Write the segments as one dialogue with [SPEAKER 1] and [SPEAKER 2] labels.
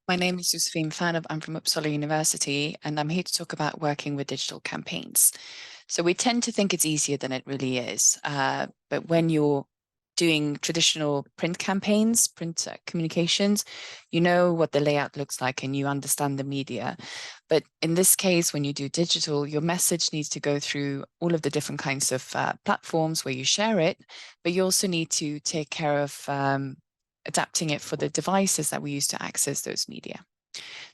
[SPEAKER 1] My name is Josephine Fanov. I'm from Uppsala University, and I'm here to talk about working with digital campaigns. So we tend to think it's easier than it really is. But when you're doing traditional print campaigns, print communications, you know what the layout looks like and you understand the media. But in this case, when you do digital, your message needs to go through all of the different kinds of platforms where you share it, but you also need to take care of adapting it for the devices that we use to access those media.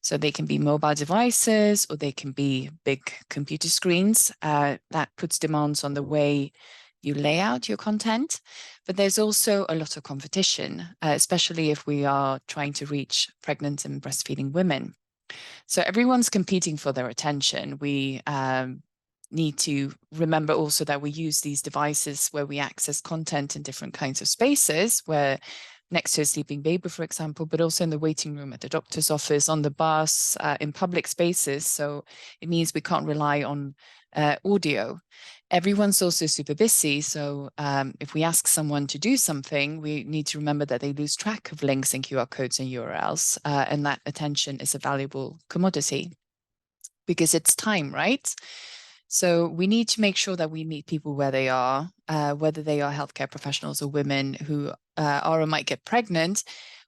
[SPEAKER 1] So they can be mobile devices or they can be big computer screens. That puts demands on the way you lay out your content. But there's also a lot of competition, especially if we are trying to reach pregnant and breastfeeding women. So everyone's competing for their attention. We need to remember also that we use these devices where we access content in different kinds of spaces, where next to a sleeping baby, for example, but also in the waiting room at the doctor's office, on the bus, in public spaces. So it means we can't rely on audio. Everyone's also super busy. So if we ask someone to do something, we need to remember that they lose track of links and QR codes and URLs, and that attention is a valuable commodity because it's time, right? So we need to make sure that we meet people where they are, whether they are healthcare professionals or women who are or might get pregnant.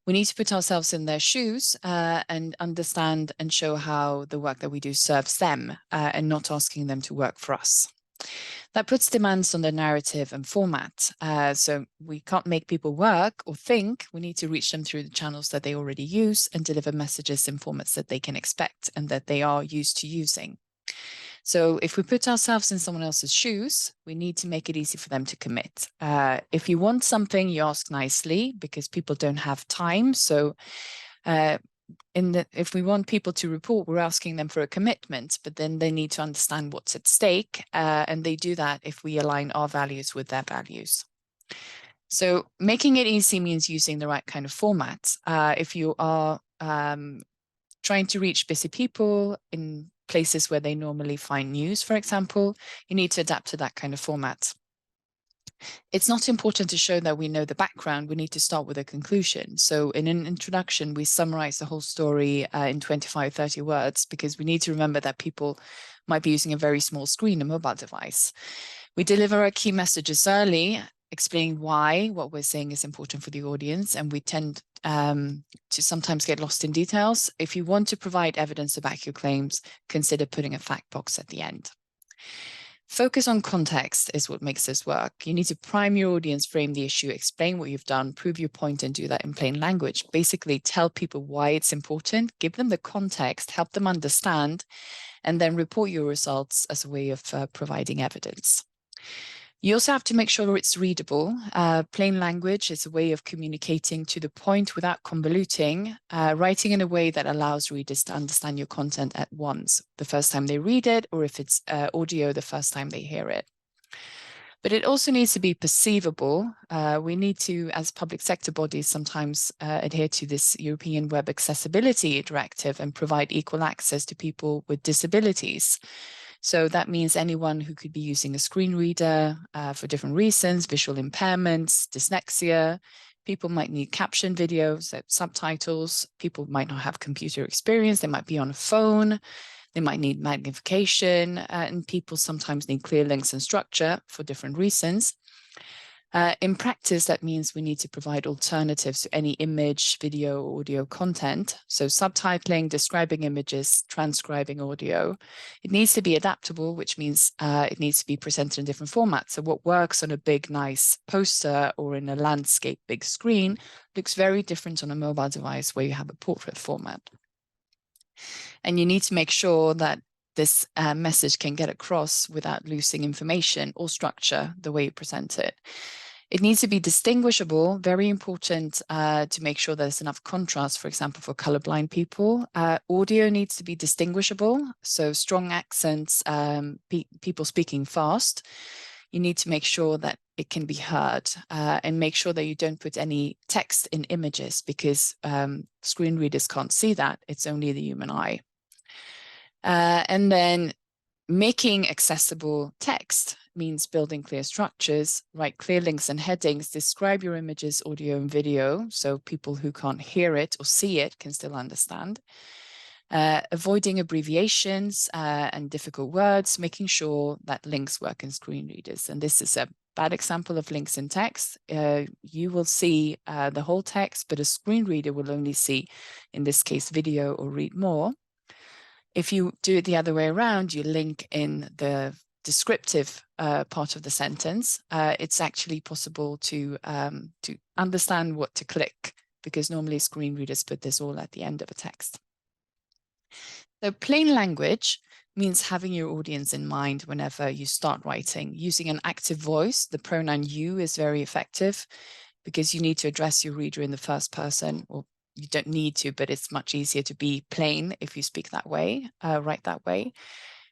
[SPEAKER 1] We need to put ourselves in their shoes and understand and show how the work that we do serves them and not asking them to work for us. That puts demands on the narrative and format. So we can't make people work or think. We need to reach them through the channels that they already use and deliver messages in formats that they can expect and that they are used to using. So if we put ourselves in someone else's shoes, we need to make it easy for them to commit. If you want something, you ask nicely because people don't have time. So if we want people to report, we're asking them for a commitment, but then they need to understand what's at stake. And they do that if we align our values with their values. So making it easy means using the right kind of format. If you are trying to reach busy people in places where they normally find news, for example, you need to adapt to that kind of format. It's not important to show that we know the background. We need to start with a conclusion. So in an introduction, we summarize the whole story in 25, 30 words, because we need to remember that people might be using a very small screen, a mobile device. We deliver our key messages early, explaining why what we're saying is important for the audience, and we tend to sometimes get lost in details. If you want to provide evidence to back your claims, consider putting a fact box at the end. Focus on context is what makes this work. You need to prime your audience, frame the issue, explain what you've done, prove your point, and do that in plain language. Basically, tell people why it's important, give them the context, help them understand, and then report your results as a way of providing evidence. You also have to make sure it's readable. Plain language is a way of communicating to the point without convoluting, writing in a way that allows readers to understand your content at once, the first time they read it, or if it's audio, the first time they hear it. But it also needs to be perceivable. We need to, as public sector bodies, sometimes adhere to this European Web Accessibility Directive and provide equal access to people with disabilities. So that means anyone who could be using a screen reader for different reasons, visual impairments, dyslexia. People might need caption videos, subtitles. People might not have computer experience. They might be on a phone. They might need magnification, and people sometimes need clear links and structure for different reasons. In practice, that means we need to provide alternatives to any image, video, or audio content. So subtitling, describing images, transcribing audio. It needs to be adaptable, which means it needs to be presented in different formats. So what works on a big, nice poster or in a landscape big screen looks very different on a mobile device where you have a portrait format. And you need to make sure that this message can get across without losing information or structure the way you present it. It needs to be distinguishable, very important to make sure there's enough contrast, for example, for colorblind people. Audio needs to be distinguishable, so strong accents, people speaking fast. You need to make sure that it can be heard and make sure that you don't put any text in images because screen readers can't see that. It's only the human eye. And then making accessible text means building clear structures, write clear links and headings, describe your images, audio and video, so people who can't hear it or see it can still understand. Avoiding abbreviations and difficult words, making sure that links work in screen readers. And this is a bad example of links in text. You will see the whole text, but a screen reader will only see, in this case, video or read more. If you do it the other way around, you link in the descriptive part of the sentence, it's actually possible to understand what to click, because normally screen readers put this all at the end of a text. So plain language means having your audience in mind whenever you start writing. Using an active voice, the pronoun you is very effective because you need to address your reader in the first person, or you don't need to, but it's much easier to be plain if you speak that way, write that way.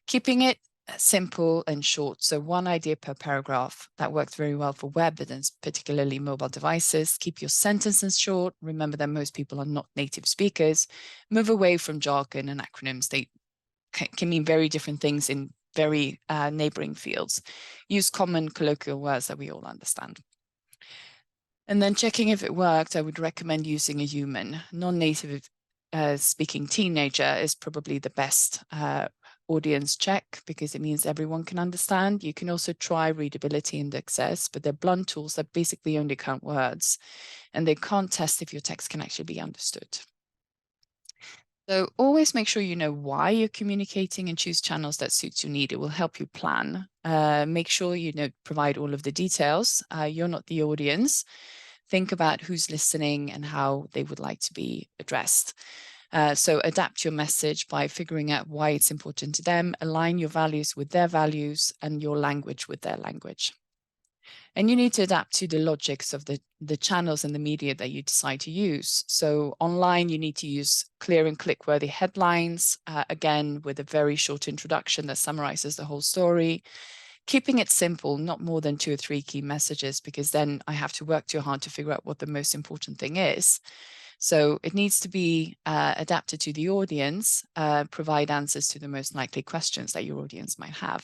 [SPEAKER 1] Keeping it simple and short. So one idea per paragraph. That works very well for web and particularly mobile devices. Keep your sentences short. Remember that most people are not native speakers. Move away from jargon and acronyms. They can mean very different things in very neighboring fields. Use common colloquial words that we all understand. And then checking if it worked, I would recommend using a human. Non-native speaking teenager is probably the best audience check because it means everyone can understand. You can also try readability indexes, but they're blunt tools that basically only count words, and they can't test if your text can actually be understood. So always make sure you know why you're communicating and choose channels that suits your need. It will help you plan. Make sure you provide all of the details. You're not the audience. Think about who's listening and how they would like to be addressed. So adapt your message by figuring out why it's important to them, align your values with their values and your language with their language. And you need to adapt to the logics of the channels and the media that you decide to use. So online, you need to use clear and click-worthy headlines, again, with a very short introduction that summarizes the whole story. Keeping it simple, not more than 2 or 3 key messages, because then I have to work too hard to figure out what the most important thing is. So it needs to be adapted to the audience, provide answers to the most likely questions that your audience might have.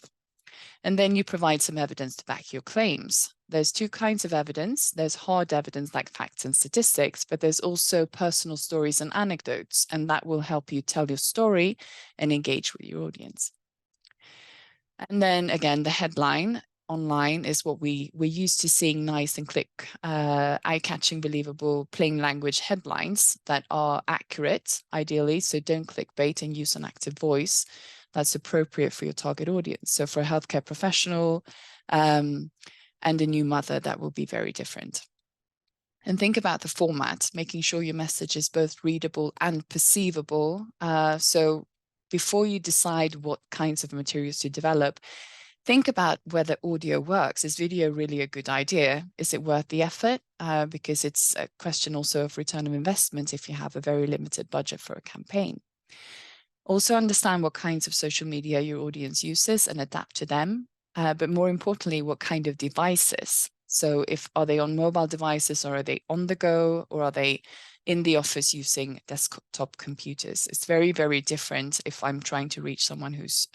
[SPEAKER 1] And then you provide some evidence to back your claims. There's 2 kinds of evidence. There's hard evidence like facts and statistics, but there's also personal stories and anecdotes, and that will help you tell your story and engage with your audience. And then again, the headline online is what we're used to seeing nice and eye-catching, believable, plain language headlines that are accurate, ideally. So don't clickbait and use an active voice that's appropriate for your target audience. So for a healthcare professional and a new mother, that will be very different. And think about the format, making sure your message is both readable and perceivable. So before you decide what kinds of materials to develop, think about whether audio works. Is video really a good idea? Is it worth the effort? Because it's a question also of return of investment if you have a very limited budget for a campaign. Also understand what kinds of social media your audience uses and adapt to them. But more importantly, what kind of devices. So are they on mobile devices, or are they on the go, or are they in the office using desktop computers? It's very, very different if I'm trying to reach someone who's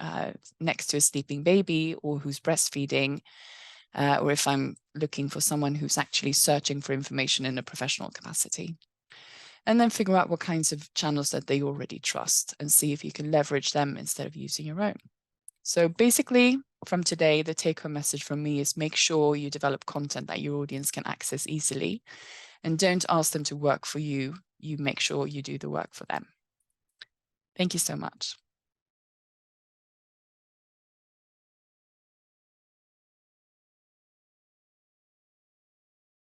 [SPEAKER 1] next to a sleeping baby or who's breastfeeding, or if I'm looking for someone who's actually searching for information in a professional capacity. And then figure out what kinds of channels that they already trust and see if you can leverage them instead of using your own. So basically, from today, the take-home message from me is make sure you develop content that your audience can access easily, and don't ask them to work for you. You make sure you do the work for them. Thank you so much.